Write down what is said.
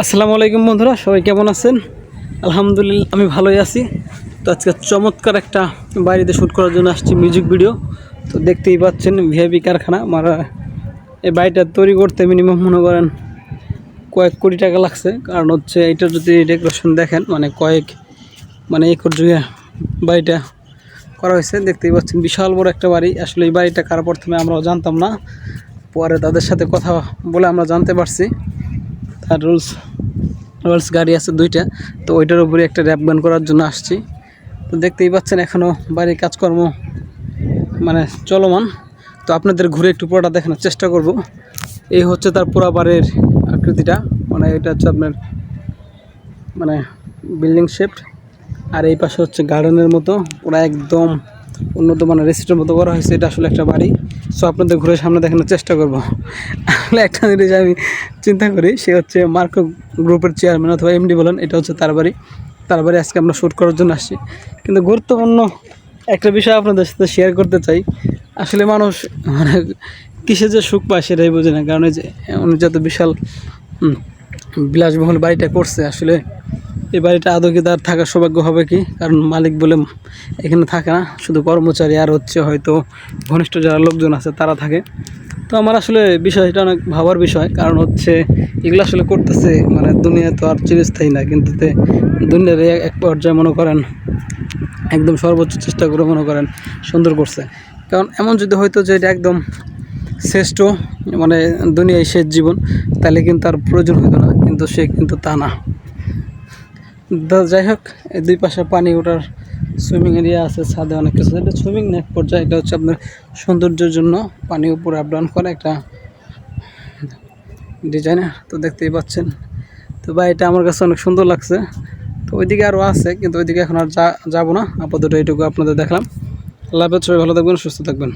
আসসালামু আলাইকুম বন্ধুরা, সবাই কেমন আছেন? আলহামদুলিল্লাহ আমি ভালোই আছি। তো আজকে চমৎকার একটা বাড়িতে শ্যুট করার জন্য আসছি, মিউজিক ভিডিও। তো দেখতেই পাচ্ছেন ভিআইপি কারখানা। মারা এই বাড়িটা তৈরি করতে মিনিমাম মনে করেন কয়েক কোটি টাকা লাগছে। কারণ হচ্ছে এটা যদি ডেকোরেশন দেখেন মানে একর জুড়ে বাড়িটা করা হয়েছে। দেখতেই পাচ্ছেন বিশাল বড় একটা বাড়ি। আসলে এই বাড়িটা কার প্রথমে আমরাও জানতাম না, পরে তাদের সাথে কথা বলে আমরা জানতে পারছি। তার রোলস গাড়ি আছে দুইটা, তো ওইটার উপরে একটা র্যাপ গান করার জন্য আসছি। তো দেখতেই পাচ্ছেন এখনও বাড়ির কাজকর্ম মানে চলমান। তো আপনাদের ঘুরে একটু পুরোটা দেখানোর চেষ্টা করব। এই হচ্ছে তার পুরা বাড়ির আকৃতিটা, মানে এটা হচ্ছে আপনার মানে বিল্ডিং শেপ। আর এই পাশে হচ্ছে গার্ডেনের মতো পুরা একদম উন্নত মানের রেস্টুরেন্টের মতো করা হয়েছে। এটা আসলে একটা বাড়ি। সো আপনাদের ঘুরে সামনে দেখানোর চেষ্টা করব। আসলে একটা জিনিস আমি চিন্তা করি, সে হচ্ছে মার্কো গ্রুপের চেয়ারম্যান অথবা এমডি বলেন, এটা হচ্ছে তার বাড়ি আজকে আমরা শ্যুট করার জন্য আসছি। কিন্তু গুরুত্বপূর্ণ একটা বিষয় আপনাদের সাথে শেয়ার করতে চাই। আসলে মানুষ মানে কিসে যে সুখ পায় সেটাই বোঝে না। কারণ এই যে উনি যত বিশাল বিলাসবহুল বাড়িটা করছে, আসলে এই বাড়িটা আদৌ কি তার থাকার সৌভাগ্য হবে কি? কারণ মালিক বলে এখানে থাকে না, শুধু কর্মচারী আর হচ্ছে হয়তো ঘনিষ্ঠ যারা লোকজন আছে তারা থাকে। তো আমার আসলে বিষয়টা অনেক ভাবার বিষয়। কারণ হচ্ছে এগুলো আসলে করতেছে মানে দুনিয়া তো আর চিরস্থায়ী না, কিন্তু দুনিয়ার এক পর্যায়ে মনে করেন একদম সর্বোচ্চ চেষ্টা করে মনে করেন সুন্দর করছে। কারণ এমন যদি হয়তো যে এটা একদম শ্রেষ্ঠ মানে দুনিয়ায় শেষ জীবন, তাহলে কিন্তু আর প্রয়োজন হতো না, কিন্তু সে কিন্তু তা না। যাই হোক, এই দুই পাশে পানি ওঠার সুইমিং এরিয়া আছে, ছাদে অনেক কিছু। এটা সুইমিং না এক পর্যায়ে, এটা হচ্ছে আপনার সৌন্দর্যের জন্য পানি উপরে আপ ডাউন করে একটা ডিজাইনার। তো দেখতেই পাচ্ছেন। তো বাড়িটা আমার কাছে অনেক সুন্দর লাগছে। তো ওইদিকে আরও আছে, কিন্তু ওইদিকে এখন আর যাবো না। আপাতত এইটুকু আপনাদের দেখলাম। আল্লাহ হাফেজ, সবাই ভালো থাকবেন, সুস্থ থাকবেন।